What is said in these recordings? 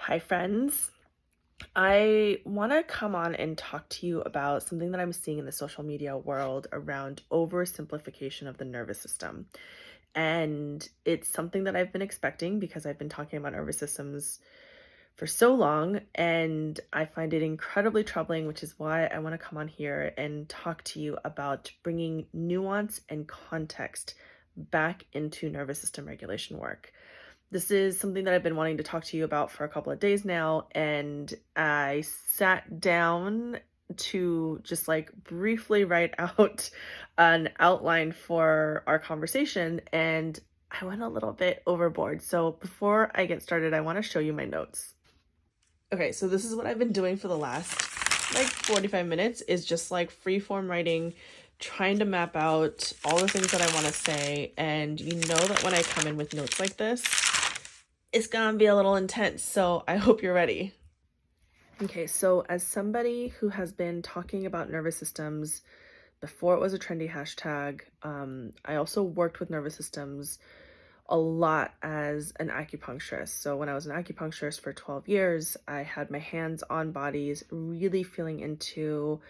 Hi, friends. I want to come on and talk to you about something that I'm seeing in the social media world around oversimplification of the nervous system. And it's something that I've been expecting because I've been talking about nervous systems for so long. And I find it incredibly troubling, which is why I want to come on here and talk to you about bringing nuance and context back into nervous system regulation work. This is something that I've been wanting to talk to you about for a couple of days now, and I sat down to just like briefly write out an outline for our conversation, and I went a little bit overboard. So before I get started, I want to show you my notes. Okay, so this is what I've been doing for the last like 45 minutes is just like free form writing, trying to map out all the things that I want to say. And you know that when I come in with notes like this, it's gonna be a little intense, so I hope you're ready. Okay, so as somebody who has been talking about nervous systems before it was a trendy hashtag, I also worked with nervous systems a lot as an acupuncturist. So when I was an acupuncturist for 12 years, I had my hands on bodies, really feeling into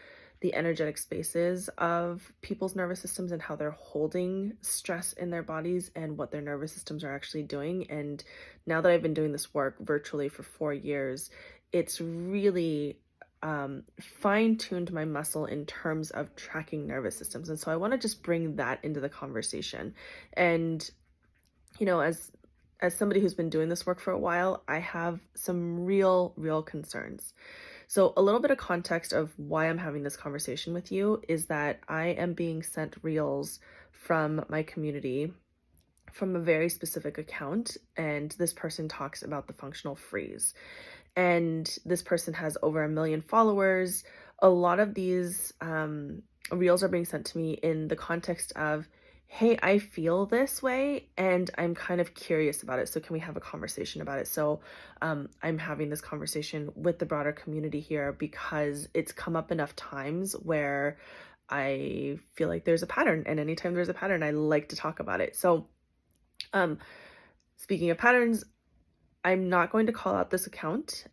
the energetic spaces of people's nervous systems and how they're holding stress in their bodies and what their nervous systems are actually doing. And now that I've been doing this work virtually for 4 years, it's really fine-tuned my muscle in terms of tracking nervous systems. And so I want to just bring that into the conversation. And as somebody who's been doing this work for a while, I have some real concerns. So a little bit of context of why I'm having this conversation with you is that I am being sent reels from my community from a very specific account, and this person talks about the functional freeze. And this person has over 1 million followers. A lot of these reels are being sent to me in the context of, hey, I feel this way and I'm kind of curious about it. So can we have a conversation about it? So I'm having this conversation with the broader community here because it's come up enough times where I feel like there's a pattern, and anytime there's a pattern, I like to talk about it. So speaking of patterns, I'm not going to call out this account.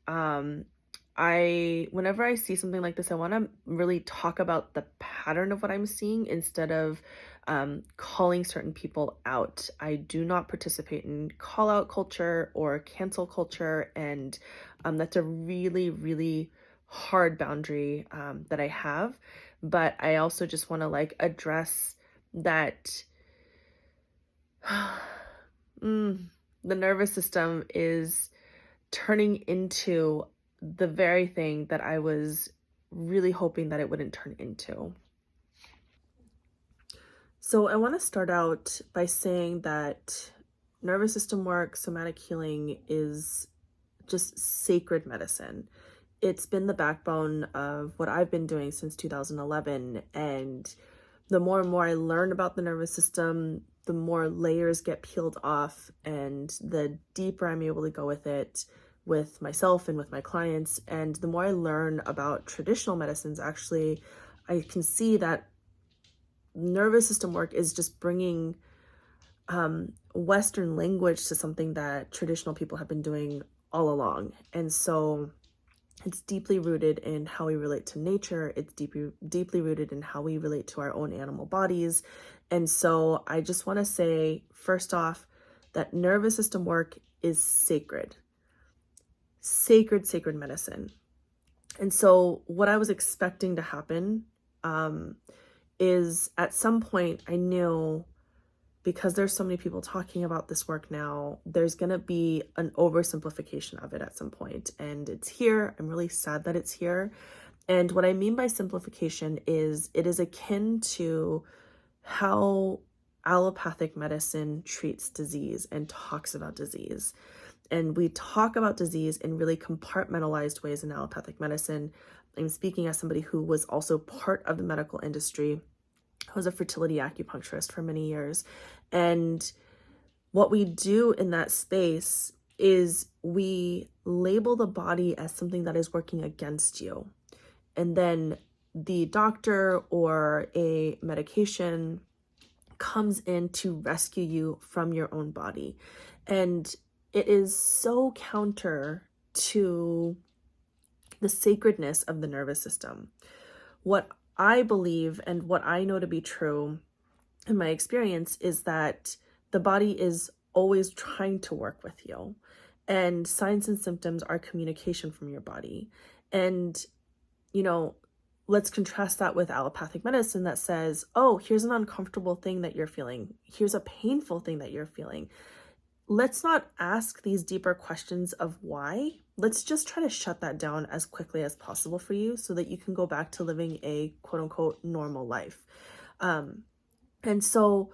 Whenever I see something like this, I want to really talk about the pattern of what I'm seeing instead of calling certain people out. I do not participate in call out culture or cancel culture, and that's a really hard boundary that I have. But I also just want to like address that the nervous system is turning into the very thing that I was really hoping that it wouldn't turn into. So I want to start out by saying that nervous system work, somatic healing is just sacred medicine. It's been the backbone of what I've been doing since 2011. And the more and more I learn about the nervous system, the more layers get peeled off and the deeper I'm able to go with it with myself and with my clients. And the more I learn about traditional medicines, actually, I can see that nervous system work is just bringing Western language to something that traditional people have been doing all along. And so it's deeply rooted in how we relate to nature. It's deeply rooted in how we relate to our own animal bodies. And so I just want to say, first off, that nervous system work is sacred. Sacred medicine. And so what I was expecting to happen is at some point I knew, because there's so many people talking about this work now, there's going to be an oversimplification of it at some point. And it's here. I'm really sad that it's here. And what I mean by simplification is it is akin to how allopathic medicine treats disease and talks about disease. And we talk about disease in really compartmentalized ways in allopathic medicine. I'm speaking as somebody who was also part of the medical industry. I was a fertility acupuncturist for many years. And what we do in that space is we label the body as something that is working against you. And then the doctor or a medication comes in to rescue you from your own body. And it is so counter to the sacredness of the nervous system. What I believe and what I know to be true in my experience is that the body is always trying to work with you. And signs and symptoms are communication from your body. And, let's contrast that with allopathic medicine that says, oh, here's an uncomfortable thing that you're feeling. Here's a painful thing that you're feeling. Let's not ask these deeper questions of why. Let's just try to shut that down as quickly as possible for you so that you can go back to living a quote unquote normal life. And so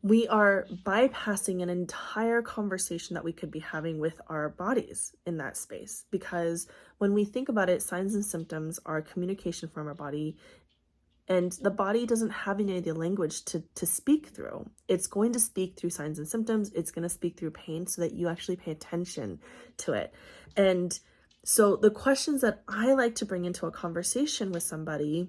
we are bypassing an entire conversation that we could be having with our bodies in that space. Because when we think about it, signs and symptoms are communication from our body. And the body doesn't have any of the language to speak through. It's going to speak through signs and symptoms. It's going to speak through pain so that you actually pay attention to it. And so the questions that I like to bring into a conversation with somebody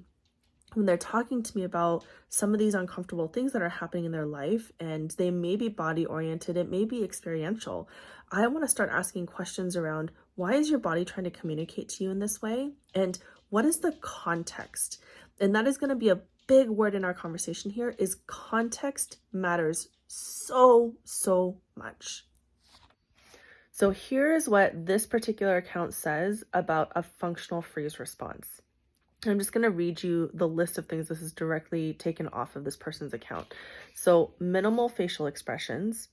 when they're talking to me about some of these uncomfortable things that are happening in their life, and they may be body oriented, it may be experiential, I want to start asking questions around, why is your body trying to communicate to you in this way? And what is the context? And that is going to be a big word in our conversation here, is context matters so much. So here is what this particular account says about a functional freeze response. I'm just going to read you the list of things. This is directly taken off of this person's account. So minimal facial expressions,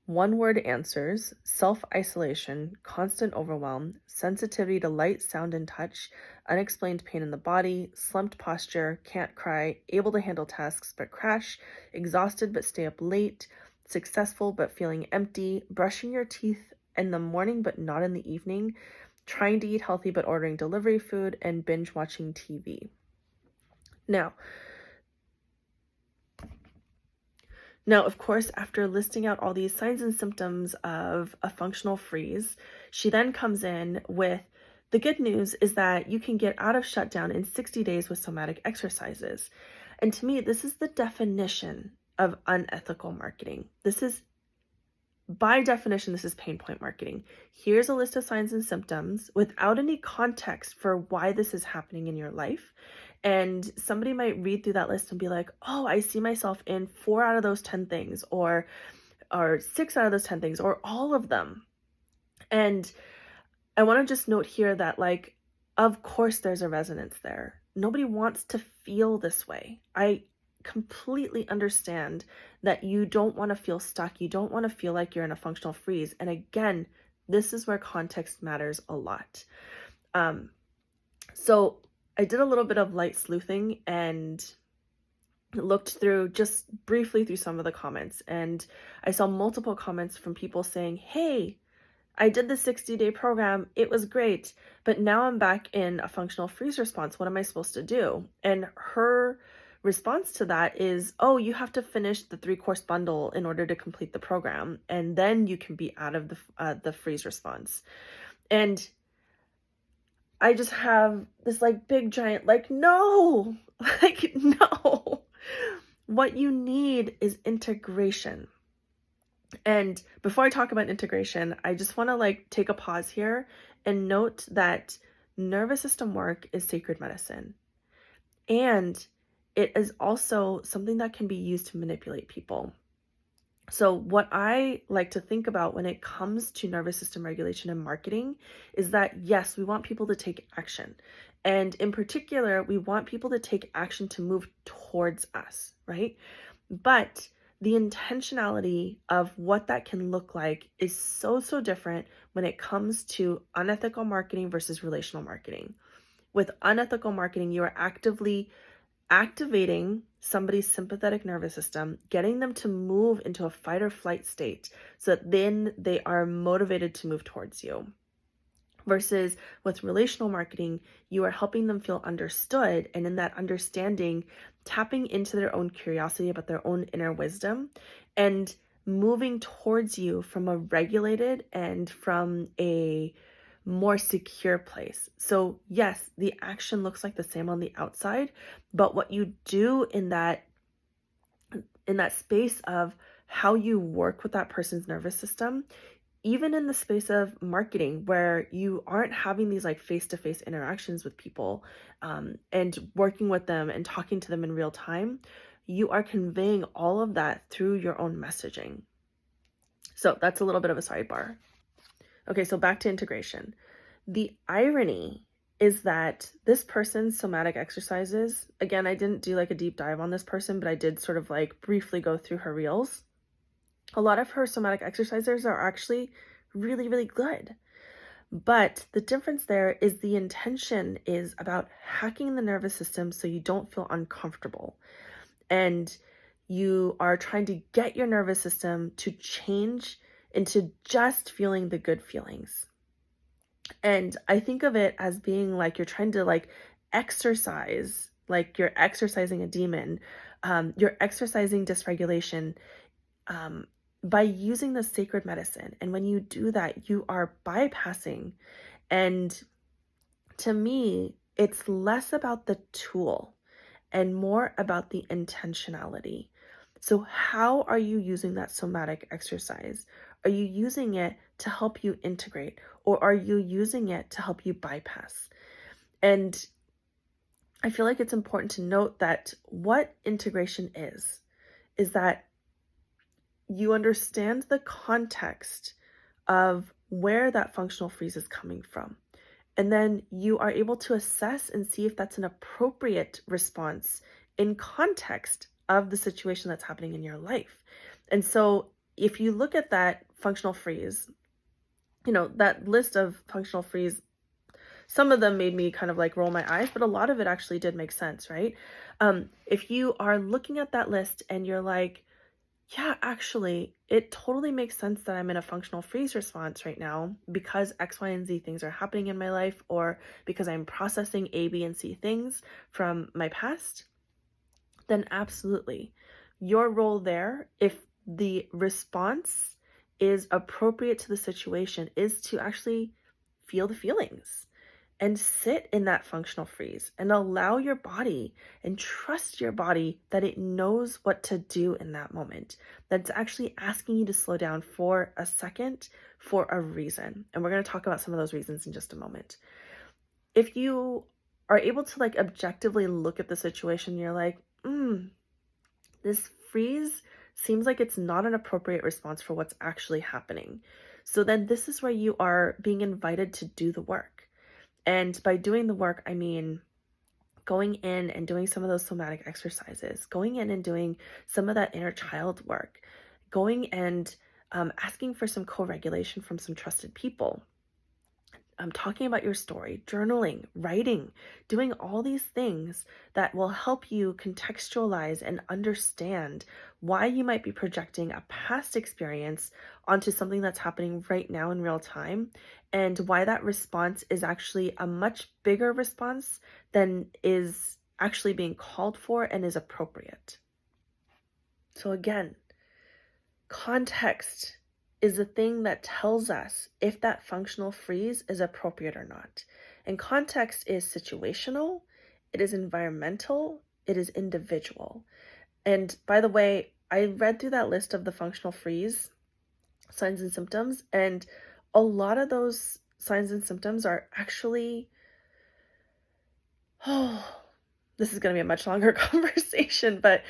one-word answers, self-isolation, constant overwhelm, sensitivity to light, sound, and touch, unexplained pain in the body, slumped posture, can't cry, able to handle tasks but crash, exhausted but stay up late, successful but feeling empty, brushing your teeth in the morning but not in the evening, trying to eat healthy but ordering delivery food, and binge watching TV. Now, of course, after listing out all these signs and symptoms of a functional freeze, she then comes in with, the good news is that you can get out of shutdown in 60 days with somatic exercises. And to me, this is the definition of unethical marketing. By definition, this is pain point marketing. Here's a list of signs and symptoms without any context for why this is happening in your life. And somebody might read through that list and be like, oh, I see myself in 4 out of those 10 things, or 6 out of those 10 things, or all of them. And I want to just note here that, of course, there's a resonance there. Nobody wants to feel this way. I completely understand that you don't want to feel stuck. You don't want to feel like you're in a functional freeze. And again, this is where context matters a lot. So I did a little bit of light sleuthing and looked through just briefly through some of the comments. And I saw multiple comments from people saying, hey, I did the 60-day program. It was great. But now I'm back in a functional freeze response. What am I supposed to do? And her response to that is, oh, you have to finish the 3-course bundle in order to complete the program, and then you can be out of the freeze response. And I just have this big giant no, no. What you need is integration. And before I talk about integration, I just want to take a pause here and note that nervous system work is sacred medicine. And it is also something that can be used to manipulate people. So what I like to think about when it comes to nervous system regulation and marketing is that, yes, we want people to take action. And in particular, we want people to take action to move towards us, right? But the intentionality of what that can look like is so different when it comes to unethical marketing versus relational marketing. With unethical marketing, you are actively activating somebody's sympathetic nervous system, getting them to move into a fight or flight state so that then they are motivated to move towards you. Versus with relational marketing, you are helping them feel understood, and in that understanding, tapping into their own curiosity about their own inner wisdom and moving towards you from a regulated and from a more secure place. So yes, the action looks like the same on the outside, but what you do in that space of how you work with that person's nervous system even in the space of marketing where you aren't having these like face-to-face interactions with people, and working with them and talking to them in real time, you are conveying all of that through your own messaging. So that's a little bit of a sidebar. Okay, so back to integration. The irony is that this person's somatic exercises, again, I didn't do like a deep dive on this person, but I did sort of like briefly go through her reels. A lot of her somatic exercises are actually really, really good. But the difference there is the intention is about hacking the nervous system so you don't feel uncomfortable. And you are trying to get your nervous system to change into just feeling the good feelings. And I think of it as being like you're trying to like exercise, like you're exercising a demon, you're exercising dysregulation, by using the sacred medicine. And when you do that, you are bypassing. And to me, it's less about the tool and more about the intentionality. So, how are you using that somatic exercise? Are you using it to help you integrate, or are you using it to help you bypass? And I feel like it's important to note that what integration is that you understand the context of where that functional freeze is coming from. And then you are able to assess and see if that's an appropriate response in context of the situation that's happening in your life. And so if you look at that functional freeze, that list of functional freeze, some of them made me kind of like roll my eyes, but a lot of it actually did make sense, right? If you are looking at that list and you're like, yeah, actually, it totally makes sense that I'm in a functional freeze response right now because X, Y, and Z things are happening in my life, or because I'm processing A, B, and C things from my past, then absolutely. Your role there, if the response is appropriate to the situation, is to actually feel the feelings and sit in that functional freeze and allow your body and trust your body that it knows what to do in that moment. That's actually asking you to slow down for a second for a reason. And we're going to talk about some of those reasons in just a moment. If you are able to like objectively look at the situation, you're like, this freeze seems like it's not an appropriate response for what's actually happening. So then this is where you are being invited to do the work. And by doing the work, I mean going in and doing some of those somatic exercises, going in and doing some of that inner child work, going and asking for some co-regulation from some trusted people. Talking about your story, journaling, writing, doing all these things that will help you contextualize and understand why you might be projecting a past experience onto something that's happening right now in real time, and why that response is actually a much bigger response than is actually being called for and is appropriate. So again, context is the thing that tells us if that functional freeze is appropriate or not. And context is situational, it is environmental, it is individual. And by the way, I read through that list of the functional freeze signs and symptoms, and a lot of those signs and symptoms are actually, this is going to be a much longer conversation, but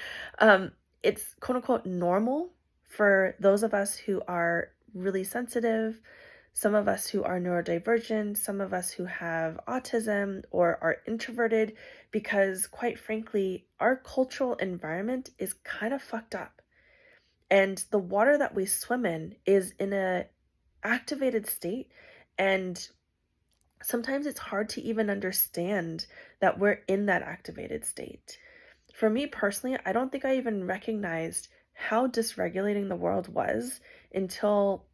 it's quote unquote normal for those of us who are really sensitive, some of us who are neurodivergent, some of us who have autism or are introverted, because quite frankly, our cultural environment is kind of fucked up. And the water that we swim in is in a activated state, and sometimes it's hard to even understand that we're in that activated state. For me personally, I don't think I even recognized how dysregulating the world was until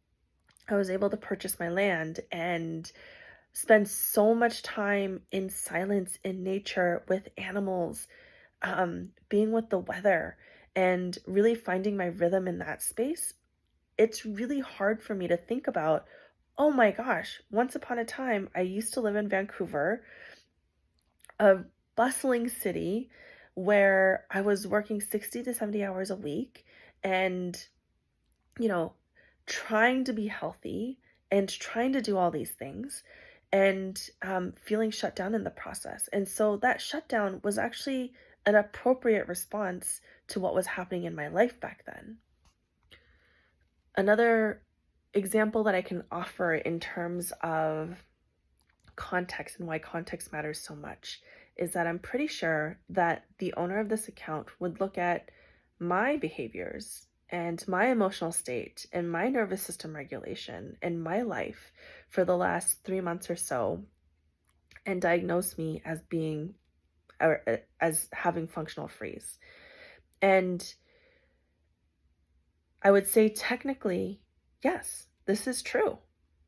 I was able to purchase my land and spend so much time in silence in nature with animals, being with the weather, and really finding my rhythm in that space. It's really hard for me to think about, oh my gosh, once upon a time, I used to live in Vancouver, a bustling city where I was working 60 to 70 hours a week and, trying to be healthy and trying to do all these things and feeling shut down in the process. And so that shutdown was actually an appropriate response to what was happening in my life back then. Another example that I can offer in terms of context and why context matters so much is that I'm pretty sure that the owner of this account would look at my behaviors and my emotional state and my nervous system regulation and my life for the last 3 months or so and diagnose me as being or as having functional freeze. And I would say technically, yes, this is true.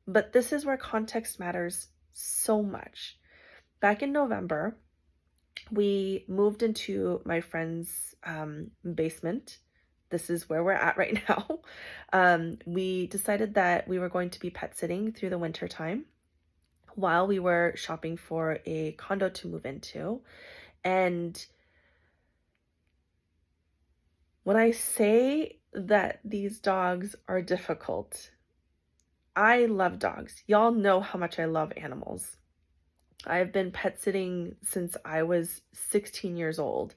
But this is where context matters so much. Back in November, we moved into my friend's basement. This is where we're at right now. We decided that we were going to be pet sitting through the winter time while we were shopping for a condo to move into. And when I say that these dogs are difficult, I love dogs. Y'all know how much I love animals. I've been pet sitting since I was 16 years old.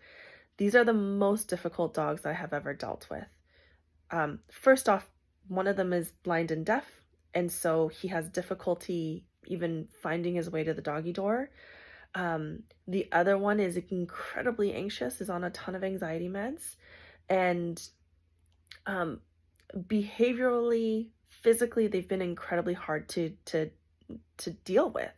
These are the most difficult dogs I have ever dealt with. First off, one of them is blind and deaf, and so he has difficulty even finding his way to the doggy door. The other one is incredibly anxious, is on a ton of anxiety meds, and behaviorally, physically, they've been incredibly hard to deal with.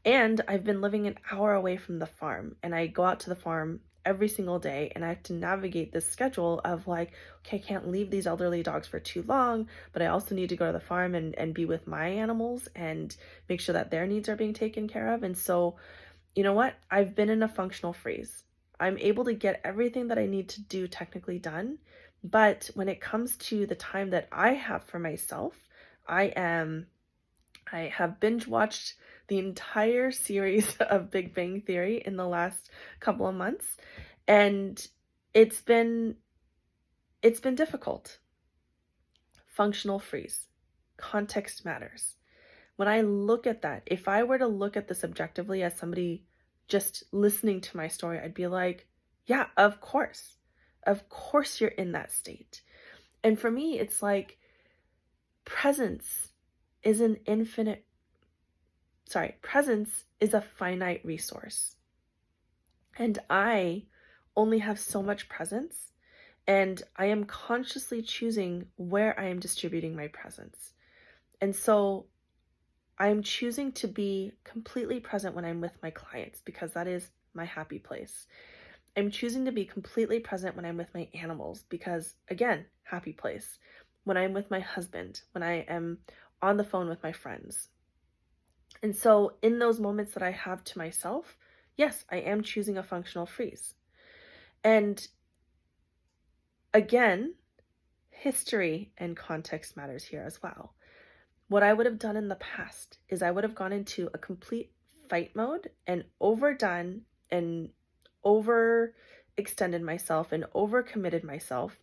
And I've been living an hour away from the farm, and I go out to the farm every single day, and I have to navigate this schedule of like, okay, I can't leave these elderly dogs for too long, but I also need to go to the farm and be with my animals and make sure that their needs are being taken care of. And so, you know what? I've been in a functional freeze. I'm able to get everything that I need to do technically done, but when it comes to the time that I have for myself, I have binge watched the entire series of Big Bang Theory in the last couple of months, and it's been difficult. Functional freeze. Context matters. When I look at that, if I were to look at this objectively as somebody just listening to my story, I'd be like, yeah, of course. Of course you're in that state. And for me, it's like presence is a finite resource. And I only have so much presence, and I am consciously choosing where I am distributing my presence. And so I'm choosing to be completely present when I'm with my clients because that is my happy place. I'm choosing to be completely present when I'm with my animals because, again, happy place. When I'm with my husband, when I am on the phone with my friends. And so in those moments that I have to myself, yes, I am choosing a functional freeze. And again, history and context matters here as well. What I would have done in the past is I would have gone into a complete fight mode and overdone and overextended myself and overcommitted myself.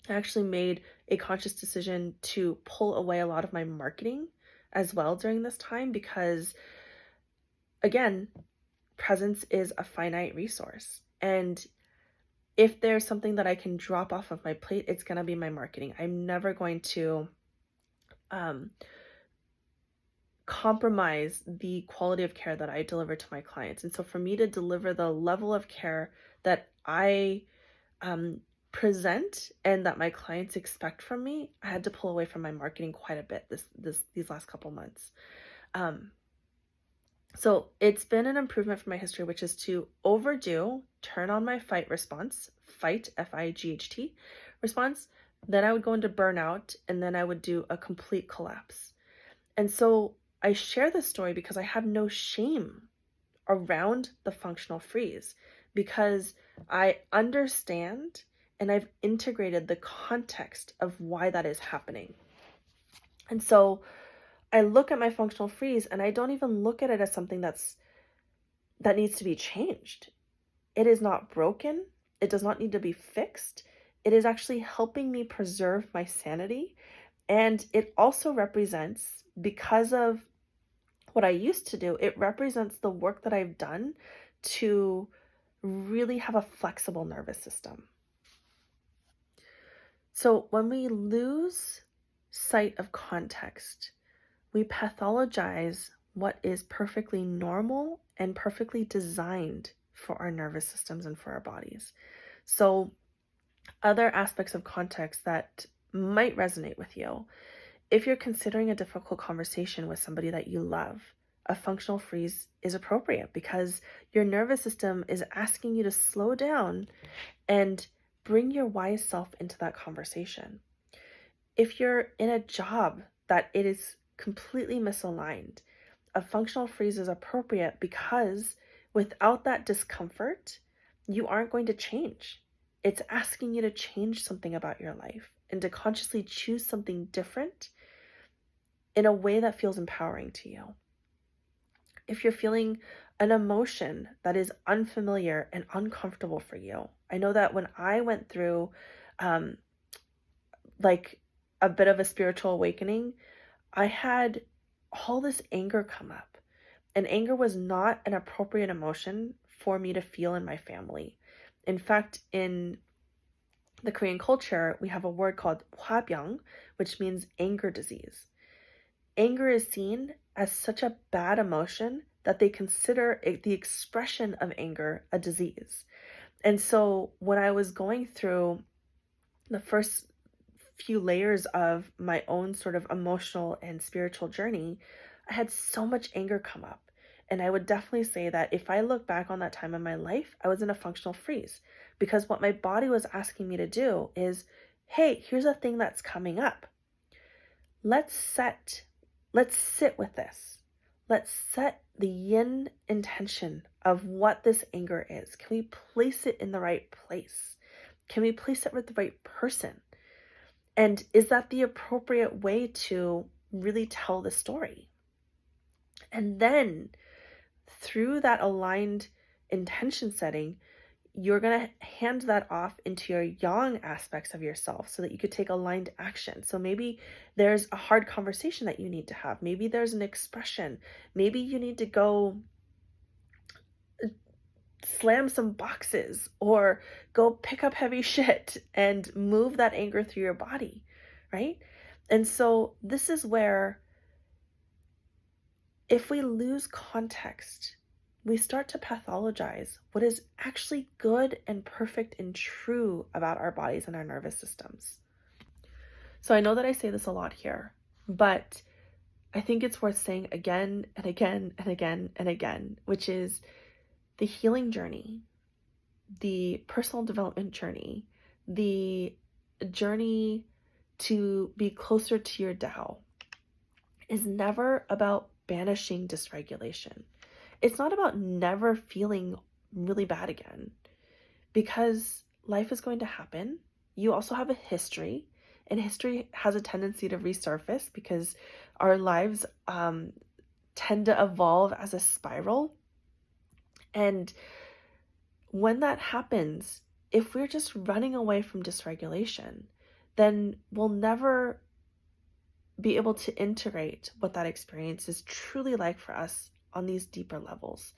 I actually made a conscious decision to pull away a lot of my marketing as well during this time because, again, presence is a finite resource. And if there's something that I can drop off of my plate, it's going to be my marketing. I'm never going to compromise the quality of care that I deliver to my clients. And so for me to deliver the level of care that I present and that my clients expect from me, I had to pull away from my marketing quite a bit these last couple months. So it's been an improvement from my history, which is to overdo, turn on my fight response, fight, F-I-G-H-T response. Then I would go into burnout, and then I would do a complete collapse. And so I share this story because I have no shame around the functional freeze because I understand and I've integrated the context of why that is happening. And so I look at my functional freeze and I don't even look at it as something that needs to be changed. It is not broken. It does not need to be fixed. It is actually helping me preserve my sanity And it also represents, because of what I used to do, it represents the work that I've done to really have a flexible nervous system. So when we lose sight of context, we pathologize what is perfectly normal and perfectly designed for our nervous systems and for our bodies. So other aspects of context that might resonate with you: if you're considering a difficult conversation with somebody that you love, a functional freeze is appropriate because your nervous system is asking you to slow down and bring your wise self into that conversation. If you're in a job that it is completely misaligned, a functional freeze is appropriate because without that discomfort, you aren't going to change. It's asking you to change something about your life and to consciously choose something different in a way that feels empowering to you. If you're feeling an emotion that is unfamiliar and uncomfortable for you, I know that when I went through like a bit of a spiritual awakening, I had all this anger come up. And anger was not an appropriate emotion for me to feel in my family. In fact, in the Korean culture, we have a word called hwabyung, which means anger disease. Anger is seen as such a bad emotion that they consider the expression of anger a disease. And so when I was going through the first few layers of my own sort of emotional and spiritual journey, I had so much anger come up. And I would definitely say that if I look back on that time in my life, I was in a functional freeze, because what my body was asking me to do is, hey, here's a thing that's coming up. Let's sit with this. Let's set the yin intention of what this anger is. Can we place it in the right place? Can we place it with the right person? And is that the appropriate way to really tell the story? And then through that aligned intention setting, you're going to hand that off into your yang aspects of yourself so that you could take aligned action. So maybe there's a hard conversation that you need to have. Maybe there's an expression. Maybe you need to go slam some boxes or go pick up heavy shit and move that anger through your body, right? And so this is where, if we lose context, we start to pathologize what is actually good and perfect and true about our bodies and our nervous systems. So I know that I say this a lot here, but I think it's worth saying again and again and again and again, which is the healing journey, the personal development journey, the journey to be closer to your Tao is never about banishing dysregulation. It's not about never feeling really bad again, because life is going to happen. You also have a history, and history has a tendency to resurface because our lives tend to evolve as a spiral. And when that happens, if we're just running away from dysregulation, then we'll never be able to integrate what that experience is truly like for us on these deeper levels.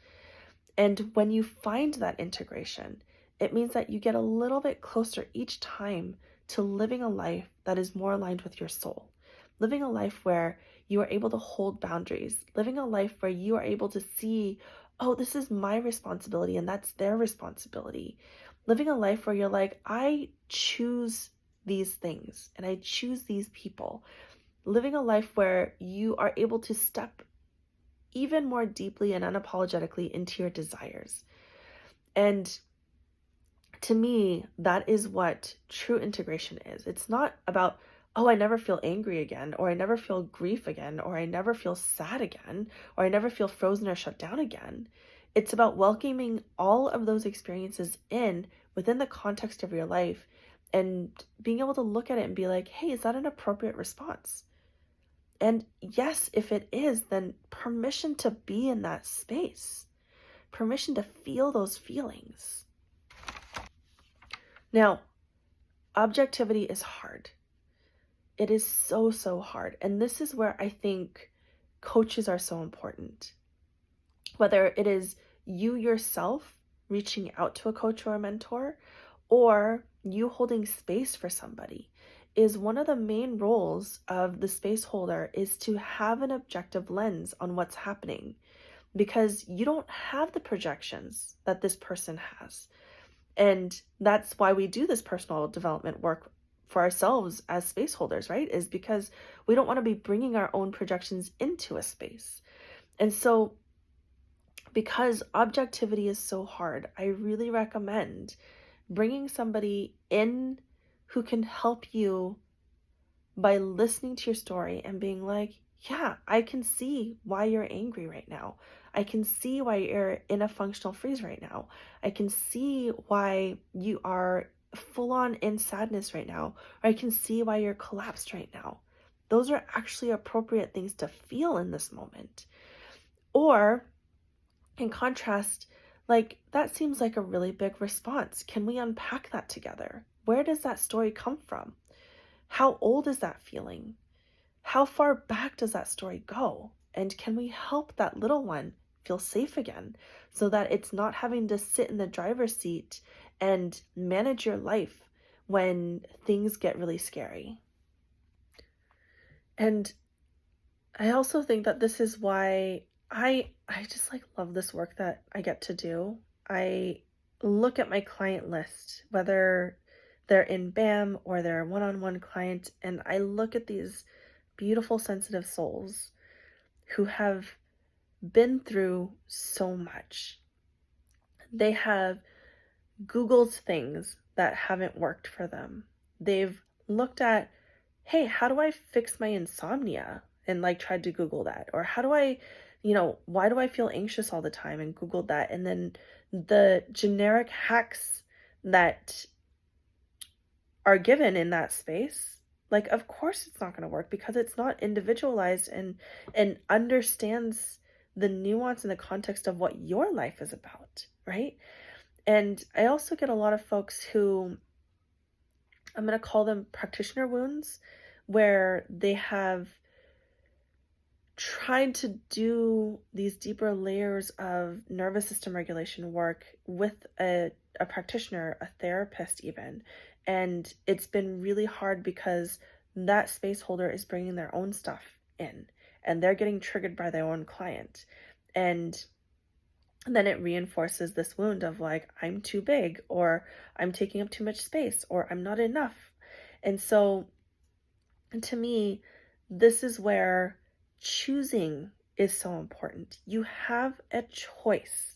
And when you find that integration, it means that you get a little bit closer each time to living a life that is more aligned with your soul, living a life where you are able to hold boundaries, living a life where you are able to see, oh, this is my responsibility and that's their responsibility. Living a life where you're like, I choose these things and I choose these people. Living a life where you are able to step even more deeply and unapologetically into your desires. And to me, that is what true integration is. It's not about, oh, I never feel angry again, or I never feel grief again, or I never feel sad again, or I never feel frozen or shut down again. It's about welcoming all of those experiences in within the context of your life and being able to look at it and be like, hey, is that an appropriate response? And yes, if it is, then permission to be in that space, permission to feel those feelings. Now, objectivity is hard. it is so, so hard. And this is where I think coaches are so important. Whether it is you yourself reaching out to a coach or a mentor, or you holding space for somebody, is one of the main roles of the space holder is to have an objective lens on what's happening, because you don't have the projections that this person has. And that's why we do this personal development work for ourselves as space holders, right? Is because we don't want to be bringing our own projections into a space. And so, because objectivity is so hard, I really recommend bringing somebody in who can help you by listening to your story and being like, yeah, I can see why you're angry right now. I can see why you're in a functional freeze right now. I can see why you are full on in sadness right now. Or I can see why you're collapsed right now. Those are actually appropriate things to feel in this moment. Or, in contrast, like, that seems like a really big response. Can we unpack that together? Where does that story come from? How old is that feeling? How far back does that story go? And can we help that little one feel safe again so that it's not having to sit in the driver's seat and manage your life when things get really scary? And I also think that this is why I just like love this work that I get to do. I look at my client list, whether they're in BAM or they're a one-on-one client, and I look at these beautiful, sensitive souls who have been through so much. They have Googled things that haven't worked for them. They've looked at, hey, how do I fix my insomnia? And like tried to Google that. Or how do I, why do I feel anxious all the time? And Googled that. And then the generic hacks that are given in that space, like, of course it's not going to work because it's not individualized and understands the nuance and the context of what your life is about, right? And I also get a lot of folks who, I'm going to call them practitioner wounds, where they have tried to do these deeper layers of nervous system regulation work with a practitioner, a therapist even. And it's been really hard because that space holder is bringing their own stuff in and they're getting triggered by their own client. And then it reinforces this wound of like, I'm too big, or I'm taking up too much space, or I'm not enough. And so to me, this is where choosing is so important. You have a choice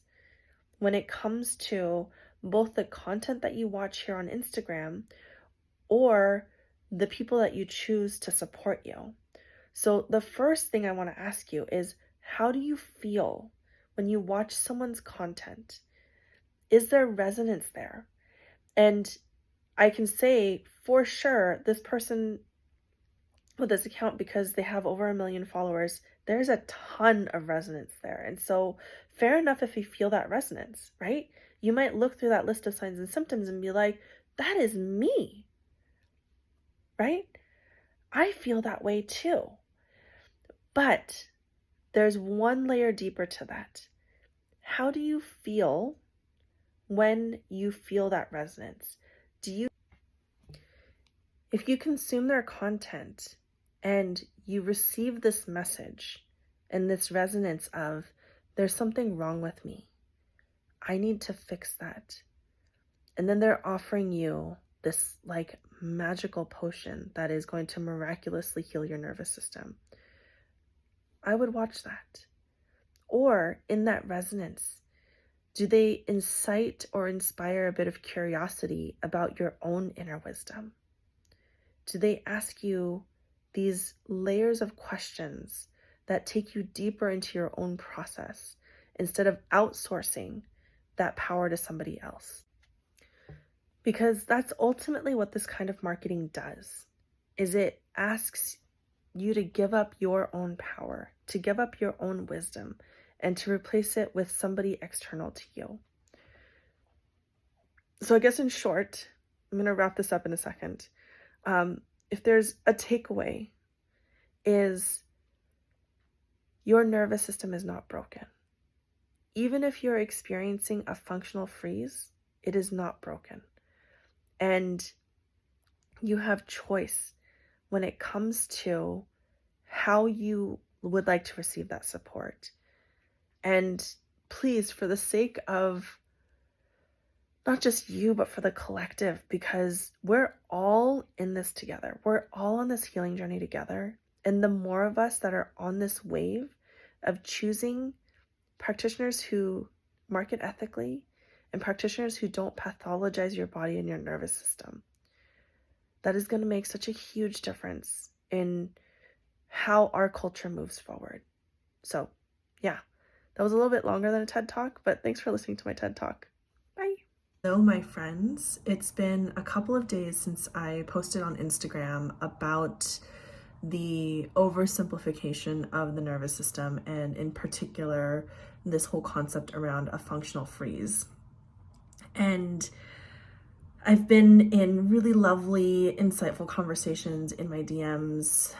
when it comes to both the content that you watch here on Instagram or the people that you choose to support you. So the first thing I want to ask you is, how do you feel when you watch someone's content? Is there resonance there? And I can say for sure, this person with this account, because they have over 1 million followers, there's a ton of resonance there. And so fair enough if you feel that resonance, right? You might look through that list of signs and symptoms and be like, that is me, right? I feel that way too. But there's one layer deeper to that. How do you feel when you feel that resonance? If you consume their content and you receive this message and this resonance of, there's something wrong with me, I need to fix that. And then they're offering you this like magical potion that is going to miraculously heal your nervous system, I would watch that. Or in that resonance, do they incite or inspire a bit of curiosity about your own inner wisdom? Do they ask you these layers of questions that take you deeper into your own process instead of outsourcing that power to somebody else? Because that's ultimately what this kind of marketing does, is it asks you to give up your own power, to give up your own wisdom, and to replace it with somebody external to you. So I guess in short, I'm going to wrap this up in a second. if there's a takeaway, is your nervous system is not broken. Even if you're experiencing a functional freeze, it is not broken. And you have choice when it comes to how you would like to receive that support. And please, for the sake of not just you, but for the collective, because we're all in this together. We're all on this healing journey together. And the more of us that are on this wave of choosing practitioners who market ethically and practitioners who don't pathologize your body and your nervous system, that is going to make such a huge difference in how our culture moves forward. So, yeah, that was a little bit longer than a TED Talk, but thanks for listening to my TED Talk. Bye. Hello, my friends. It's been a couple of days since I posted on Instagram about the oversimplification of the nervous system, and in particular, this whole concept around a functional freeze. And I've been in really lovely, insightful conversations in my DMs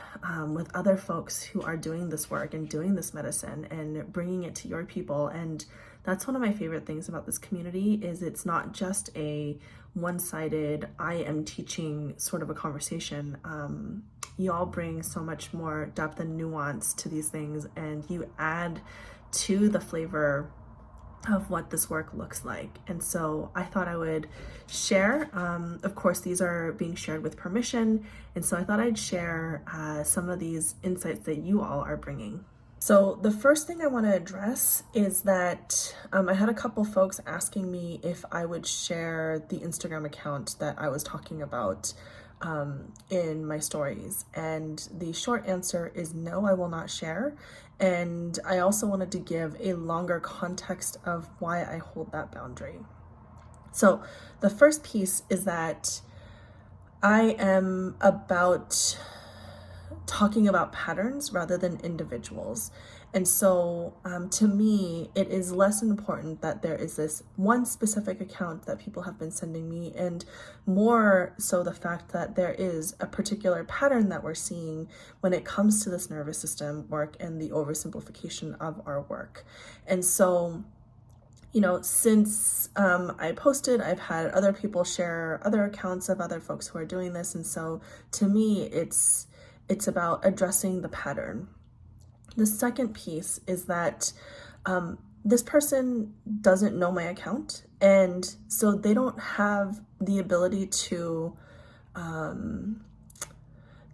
with other folks who are doing this work and doing this medicine and bringing it to your people. And that's one of my favorite things about this community, is it's not just a one-sided, I am teaching sort of a conversation. You all bring so much more depth and nuance to these things, and you add to the flavor of what this work looks like. And so I thought I would share. Of course, these are being shared with permission, and so I thought I'd share some of these insights that you all are bringing. So the first thing I want to address is that I had a couple folks asking me if I would share the Instagram account that I was talking about in my stories. And the short answer is no, I will not share. And I also wanted to give a longer context of why I hold that boundary. So the first piece is that I am about talking about patterns rather than individuals. And so to me, it is less important that there is this one specific account that people have been sending me, and more so the fact that there is a particular pattern that we're seeing when it comes to this nervous system work and the oversimplification of our work. And so, you know, since I posted, I've had other people share other accounts of other folks who are doing this. And so to me, it's about addressing the pattern. The second piece is that this person doesn't know my account, and so they don't have the ability to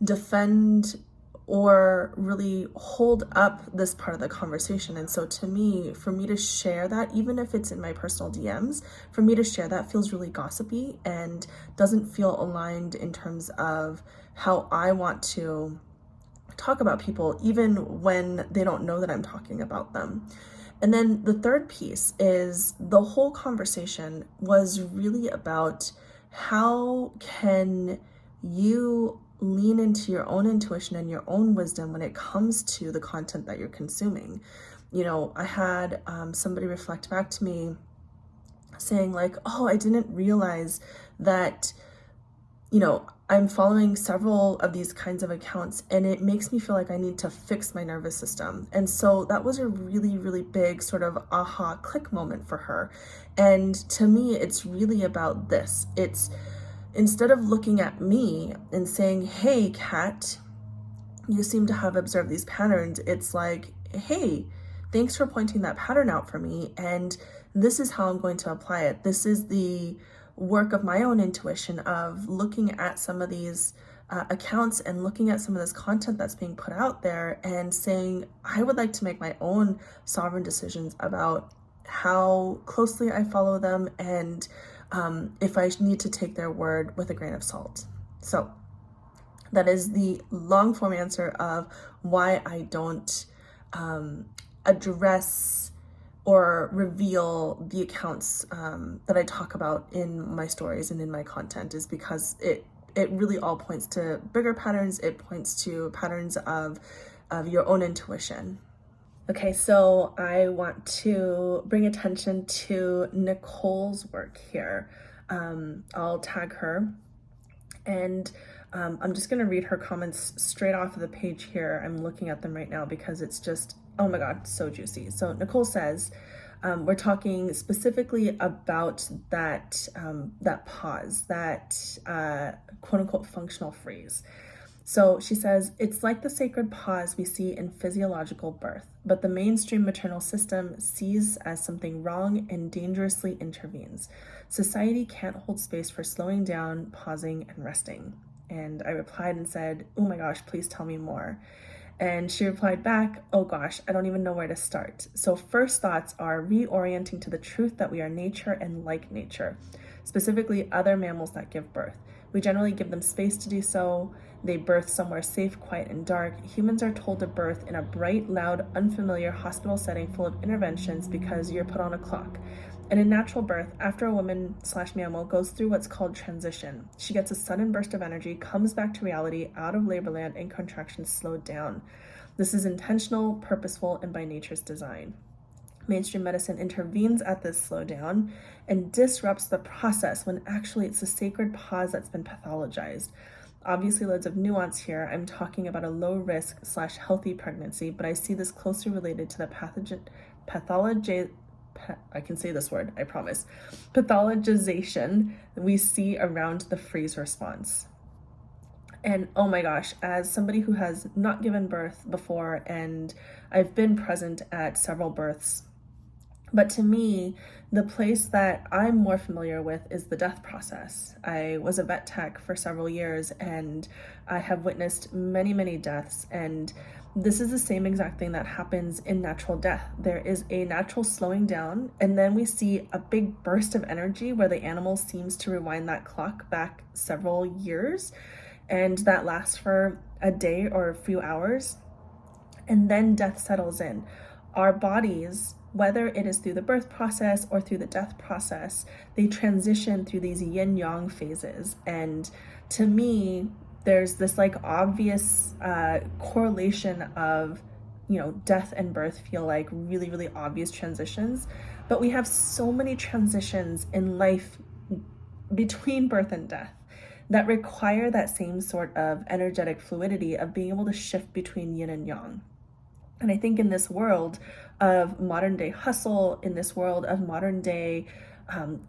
defend or really hold up this part of the conversation. And so to me, for me to share that, even if it's in my personal DMs, for me to share that feels really gossipy and doesn't feel aligned in terms of how I want to talk about people, even when they don't know that I'm talking about them. And then the third piece is the whole conversation was really about how can you lean into your own intuition and your own wisdom when it comes to the content that you're consuming. You know, I had somebody reflect back to me saying like, oh, I didn't realize that, you know, I'm following several of these kinds of accounts and it makes me feel like I need to fix my nervous system. And so that was a really, really big sort of aha click moment for her. And to me, it's really about this. It's instead of looking at me and saying, hey, Kat, you seem to have observed these patterns. It's like, hey, thanks for pointing that pattern out for me. And this is how I'm going to apply it. This is the work of my own intuition of looking at some of these accounts and looking at some of this content that's being put out there and saying, I would like to make my own sovereign decisions about how closely I follow them and if I need to take their word with a grain of salt. So that is the long form answer of why I don't address or reveal the accounts that I talk about in my stories and in my content, is because it really all points to bigger patterns. It points to patterns of your own intuition. Okay, so I want to bring attention to Nicole's work here. I'll tag her. And I'm just going to read her comments straight off of the page here. I'm looking at them right now because it's just, oh my God, so juicy. So Nicole says, we're talking specifically about that that pause, that quote unquote functional freeze. So she says, it's like the sacred pause we see in physiological birth, but the mainstream maternal system sees as something wrong and dangerously intervenes. Society can't hold space for slowing down, pausing, and resting. And I replied and said, oh my gosh, please tell me more. And she replied back, oh gosh, I don't even know where to start. So first thoughts are reorienting to the truth that we are nature and like nature, specifically other mammals that give birth. We generally give them space to do so. They birth somewhere safe, quiet, and dark. Humans are told to birth in a bright, loud, unfamiliar hospital setting full of interventions because you're put on a clock. And in natural birth, after a woman/mammal goes through what's called transition, she gets a sudden burst of energy, comes back to reality, out of labor land, and contractions slowed down. This is intentional, purposeful, and by nature's design. Mainstream medicine intervenes at this slowdown and disrupts the process when actually it's a sacred pause that's been pathologized. Obviously, loads of nuance here. I'm talking about a low risk / healthy pregnancy, but I see this closely related to the I can say this word, I promise, pathologization we see around the freeze response. And oh my gosh, as somebody who has not given birth before, and I've been present at several births, but to me, the place that I'm more familiar with is the death process. I was a vet tech for several years, and I have witnessed many, many deaths. And this is the same exact thing that happens in natural death. There is a natural slowing down, and then we see a big burst of energy where the animal seems to rewind that clock back several years, and that lasts for a day or a few hours, and then death settles in. Our bodies, whether it is through the birth process or through the death process, they transition through these yin-yang phases. And to me, there's this like obvious correlation of, death and birth feel like really, really obvious transitions. But we have so many transitions in life between birth and death that require that same sort of energetic fluidity of being able to shift between yin and yang. And I think in this world of modern day hustle, in this world of modern day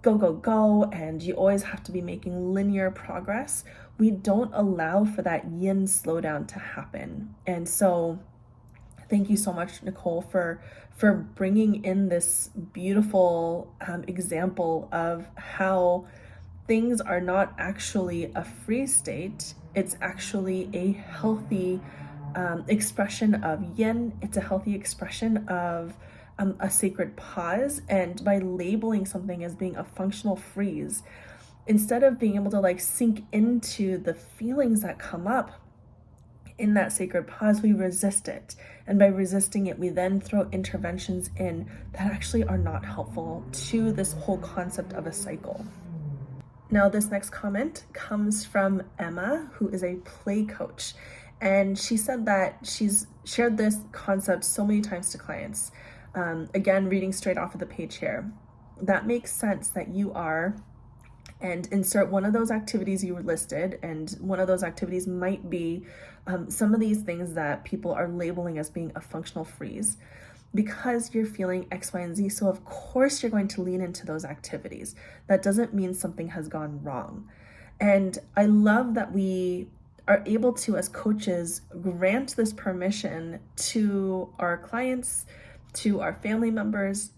go, go, go, and you always have to be making linear progress, we don't allow for that yin slowdown to happen. And so thank you so much, Nicole, for bringing in this beautiful example of how things are not actually a free state. It's actually a healthy expression of yin. It's a healthy expression of a sacred pause. And by labeling something as being a functional freeze, instead of being able to like sink into the feelings that come up in that sacred pause, we resist it. And by resisting it, we then throw interventions in that actually are not helpful to this whole concept of a cycle. Now, this next comment comes from Emma, who is a play coach. And she said that she's shared this concept so many times to clients. Again, reading straight off of the page here. That makes sense that you are, and insert one of those activities you were listed, and one of those activities might be some of these things that people are labeling as being a functional freeze, because you're feeling X, Y, and Z. So of course you're going to lean into those activities. That doesn't mean something has gone wrong. And I love that we are able to, as coaches, grant this permission to our clients, to our family members.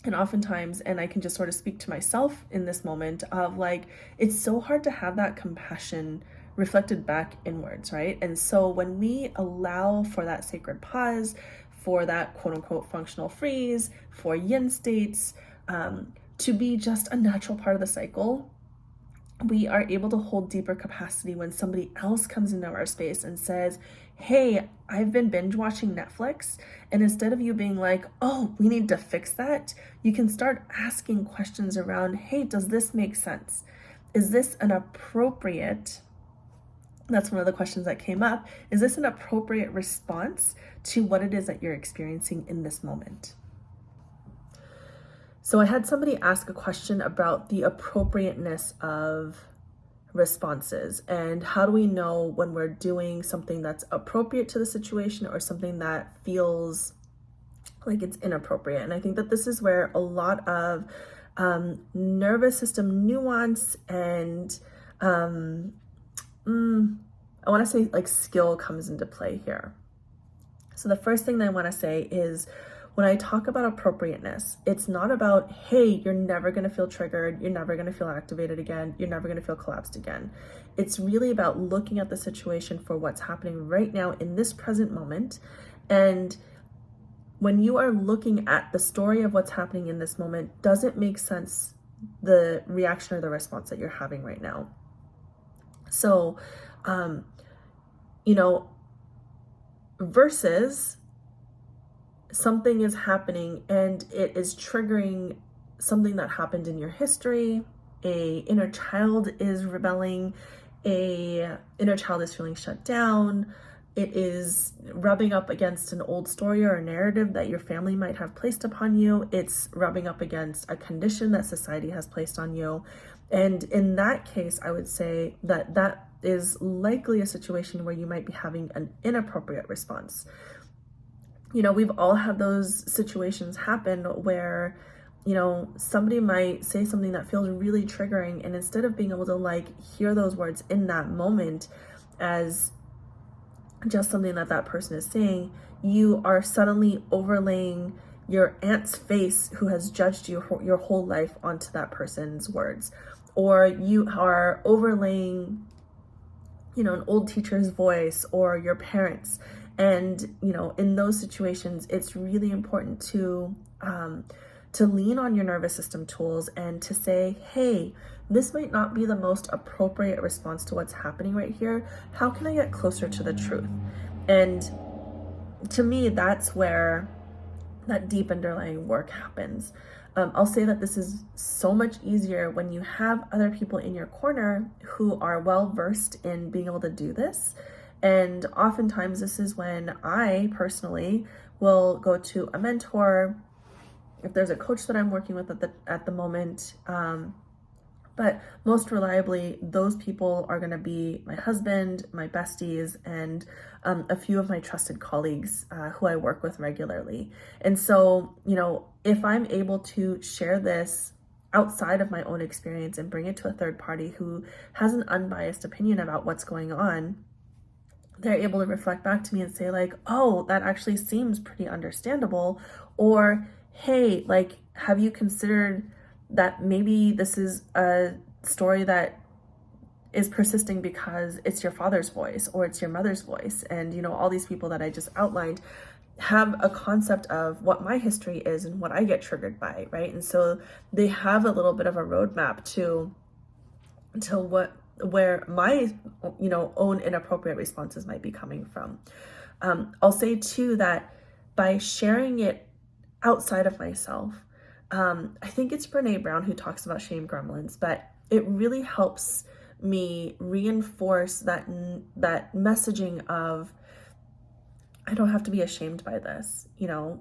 And oftentimes, and I can just sort of speak to myself in this moment of like, it's so hard to have that compassion reflected back inwards, right? And so when we allow for that sacred pause, for that quote unquote functional freeze, for yin states to be just a natural part of the cycle, we are able to hold deeper capacity when somebody else comes into our space and says, hey, I've been binge watching Netflix. And instead of you being like, oh, we need to fix that, you can start asking questions around, hey, does this make sense? Is this an appropriate, that's one of the questions that came up, is this an appropriate response to what it is that you're experiencing in this moment? So I had somebody ask a question about the appropriateness of responses, and how do we know when we're doing something that's appropriate to the situation or something that feels like it's inappropriate. And I think that this is where a lot of nervous system nuance and I want to say like skill comes into play here. So the first thing that I want to say is, when I talk about appropriateness, it's not about, hey, you're never going to feel triggered, you're never going to feel activated again, you're never going to feel collapsed again. It's really about looking at the situation for what's happening right now in this present moment. And when you are looking at the story of what's happening in this moment, does it make sense, the reaction or the response that you're having right now? So, versus something is happening and it is triggering something that happened in your history, a inner child is rebelling, a inner child is feeling shut down, it is rubbing up against an old story or a narrative that your family might have placed upon you, it's rubbing up against a condition that society has placed on you. And in that case, I would say that that is likely a situation where you might be having an inappropriate response. We've all had those situations happen where, somebody might say something that feels really triggering, and instead of being able to hear those words in that moment as just something that person is saying, you are suddenly overlaying your aunt's face who has judged you your whole life onto that person's words, or you are overlaying, an old teacher's voice or your parents. And, in those situations, it's really important to lean on your nervous system tools and to say, hey, this might not be the most appropriate response to what's happening right here. How can I get closer to the truth? And to me, that's where that deep underlying work happens. I'll say that this is so much easier when you have other people in your corner who are well versed in being able to do this. And oftentimes this is when I personally will go to a mentor, if there's a coach that I'm working with at the moment. But most reliably, those people are going to be my husband, my besties, and a few of my trusted colleagues who I work with regularly. And so, if I'm able to share this outside of my own experience and bring it to a third party who has an unbiased opinion about what's going on, they're able to reflect back to me and say oh, that actually seems pretty understandable. Or, hey, have you considered that maybe this is a story that is persisting because it's your father's voice or it's your mother's voice. And, all these people that I just outlined have a concept of what my history is and what I get triggered by, right? And so they have a little bit of a roadmap to where my, own inappropriate responses might be coming from. I'll say too that by sharing it outside of myself, I think it's Brene Brown who talks about shame gremlins, but it really helps me reinforce that messaging of, I don't have to be ashamed by this,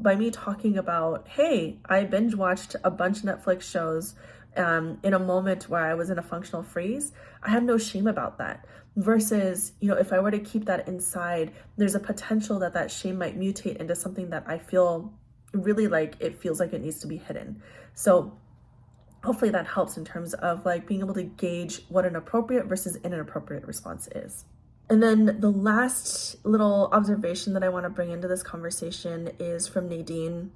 by me talking about, hey, I binge watched a bunch of Netflix shows in a moment where I was in a functional freeze. I have no shame about that. Versus, if I were to keep that inside, there's a potential that shame might mutate into something that I feel really it feels like it needs to be hidden. So hopefully that helps in terms of being able to gauge what an appropriate versus inappropriate response is. And then the last little observation that I want to bring into this conversation is from Nadine.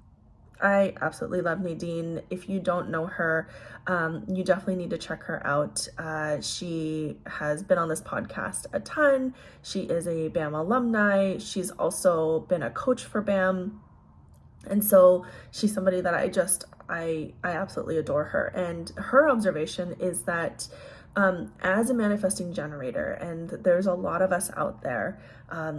I absolutely love Nadine. If you don't know her, you definitely need to check her out. She has been on this podcast a ton. She is a BAM alumni. She's also been a coach for BAM. And so she's somebody that I absolutely adore her. And her observation is that as a manifesting generator, and there's a lot of us out there,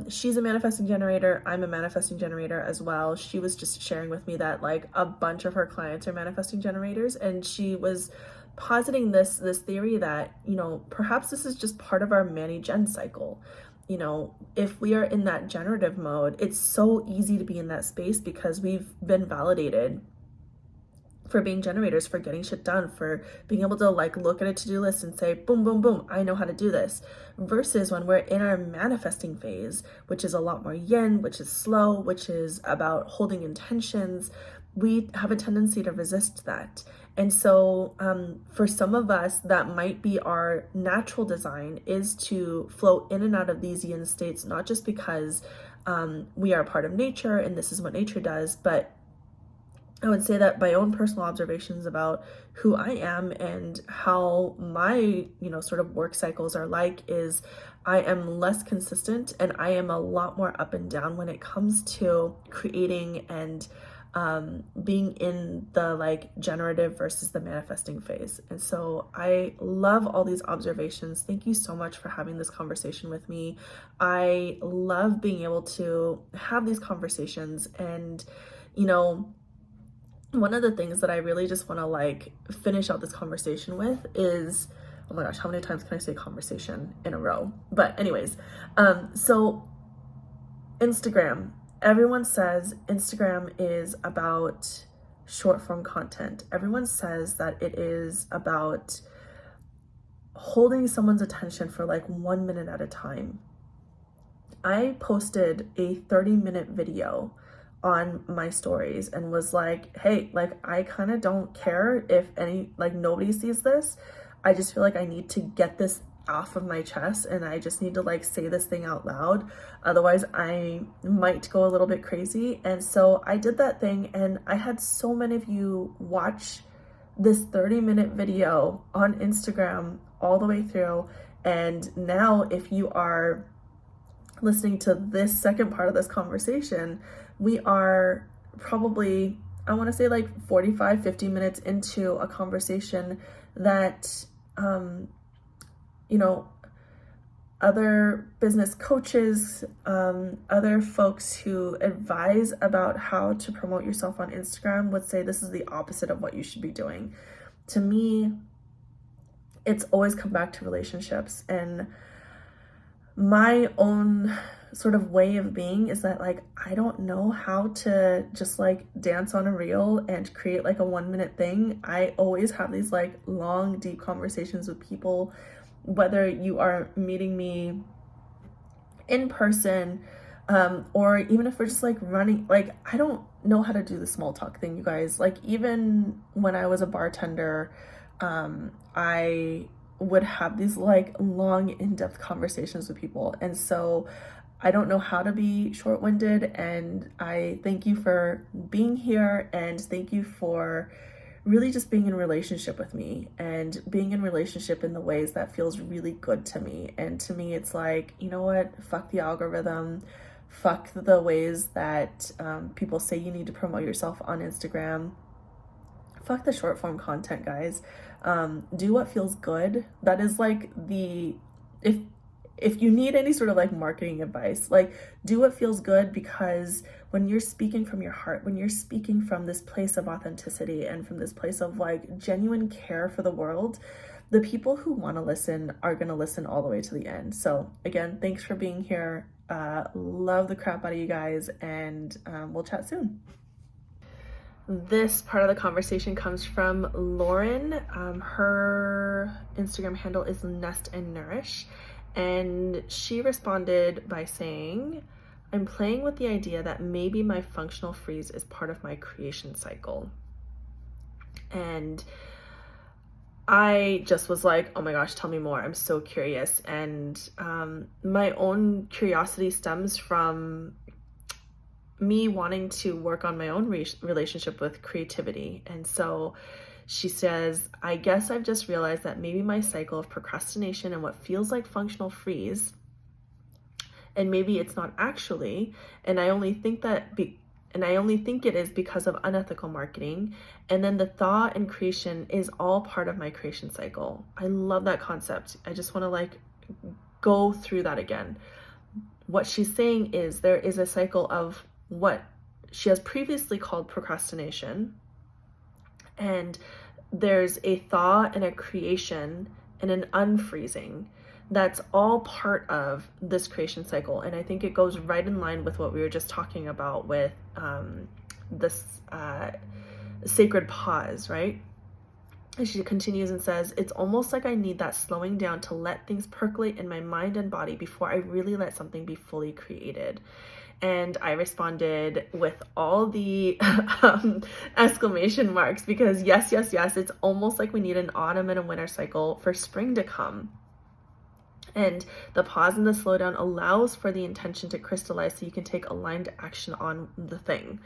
she's a manifesting generator, I'm a manifesting generator as well. She was just sharing with me that a bunch of her clients are manifesting generators, and she was positing this theory that, perhaps this is just part of our mani-gen cycle. If we are in that generative mode, it's so easy to be in that space because we've been validated for being generators, for getting shit done, for being able to like look at a to-do list and say, boom, boom, boom, I know how to do this. Versus when we're in our manifesting phase, which is a lot more yin, which is slow, which is about holding intentions, we have a tendency to resist that. And so for some of us, that might be our natural design, is to flow in and out of these yin states, not just because we are part of nature and this is what nature does, but I would say that my own personal observations about who I am and how my, sort of work cycles are like is I am less consistent and I am a lot more up and down when it comes to creating and being in the like generative versus the manifesting phase. And so I love all these observations. Thank you so much for having this conversation with me. I love being able to have these conversations, and, one of the things that I really just want to like finish out this conversation with is, oh my gosh, how many times can I say conversation in a row? But anyways, so Instagram, everyone says Instagram is about short form content. Everyone says that it is about holding someone's attention for like 1 minute at a time. I posted a 30-minute video on my stories and was like, hey, like I kind of don't care if nobody sees this. I just feel like I need to get this off of my chest and I just need to like say this thing out loud. Otherwise I might go a little bit crazy. And so I did that thing, and I had so many of you watch this 30-minute video on Instagram all the way through. And now if you are listening to this second part of this conversation, we are probably, I want to say like 45, 50 minutes into a conversation that, other business coaches, other folks who advise about how to promote yourself on Instagram would say this is the opposite of what you should be doing. To me, it's always come back to relationships, and my own sort of way of being is that like I don't know how to just like dance on a reel and create like a 1 minute thing. I always have these like long, deep conversations with people, whether you are meeting me in person, or even if we're just like running. Like I don't know how to do the small talk thing, you guys. Like even when I was a bartender, I would have these like long, in-depth conversations with people. And so I don't know how to be short-winded, and I thank you for being here, and thank you for really just being in relationship with me and being in relationship in the ways that feels really good to me. And to me, it's like, you know what? Fuck the algorithm. Fuck the ways that people say you need to promote yourself on Instagram. Fuck the short form content, guys. Do what feels good. That is like if you need any sort of like marketing advice, like do what feels good, because when you're speaking from your heart, when you're speaking from this place of authenticity and from this place of like genuine care for the world, the people who want to listen are going to listen all the way to the end. So again, thanks for being here. Love the crap out of you guys, and we'll chat soon. This part of the conversation comes from Lauren. Her Instagram handle is Nest and Nourish. And she responded by saying, I'm playing with the idea that maybe my functional freeze is part of my creation cycle. And I just was like, oh my gosh, tell me more. I'm so curious. And my own curiosity stems from me wanting to work on my own relationship with creativity. And so she says, I guess I've just realized that maybe my cycle of procrastination and what feels like functional freeze, and maybe it's not actually, and I only think it is because of unethical marketing. And then the thought and creation is all part of my creation cycle. I love that concept. I just want to like go through that again. What she's saying is there is a cycle of what she has previously called procrastination, and there's a thought and a creation and an unfreezing that's all part of this creation cycle. And I think it goes right in line with what we were just talking about with this sacred pause, right? And she continues and says, it's almost like I need that slowing down to let things percolate in my mind and body before I really let something be fully created. And I responded with all the exclamation marks, because yes, yes, yes, it's almost like we need an autumn and a winter cycle for spring to come. And the pause and the slowdown allows for the intention to crystallize so you can take aligned action on the thing.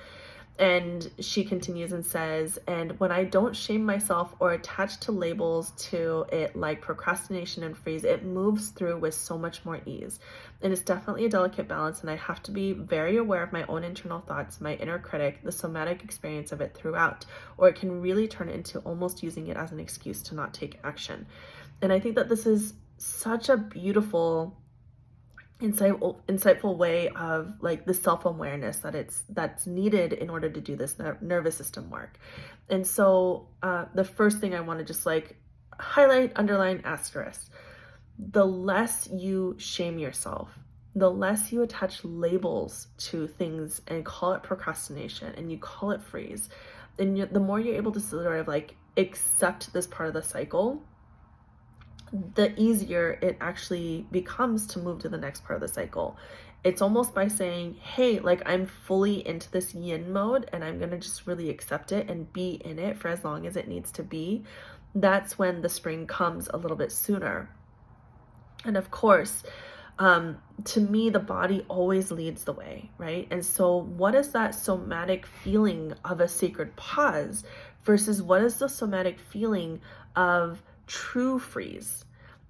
And she continues and says, and when I don't shame myself or attach to labels to it like procrastination and freeze, it moves through with so much more ease. And it's definitely a delicate balance, and I have to be very aware of my own internal thoughts, my inner critic, the somatic experience of it throughout, or it can really turn into almost using it as an excuse to not take action. And I think that this is such a beautiful, insightful way of like the self-awareness that's needed in order to do this nervous system work. And so the first thing I want to just like highlight, underline, asterisk: the less you shame yourself, the less you attach labels to things and call it procrastination and you call it freeze, and the more you're able to sort of like accept this part of the cycle, the easier it actually becomes to move to the next part of the cycle. It's almost by saying, hey, like I'm fully into this yin mode and I'm going to just really accept it and be in it for as long as it needs to be. That's when the spring comes a little bit sooner. And of course, to me, the body always leads the way, right? And so what is that somatic feeling of a sacred pause versus what is the somatic feeling of true freeze?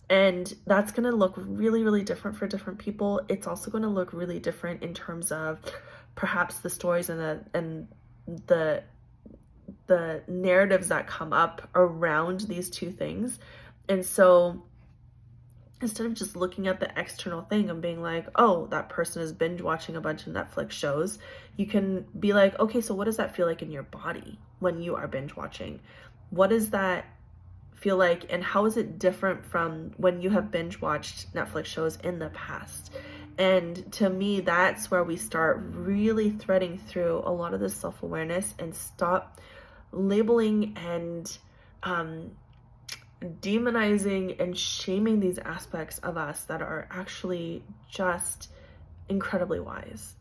And that's going to look really, really different for different people. It's also going to look really different in terms of perhaps the stories and the narratives that come up around these two things. And so instead of just looking at the external thing and being like, oh, that person is binge watching a bunch of Netflix shows, you can be like, okay, so what does that feel like in your body when you are binge watching? What does that feel like, and how is it different from when you have binge watched Netflix shows in the past? And to me, that's where we start really threading through a lot of this self-awareness and stop labeling and demonizing and shaming these aspects of us that are actually just incredibly wise.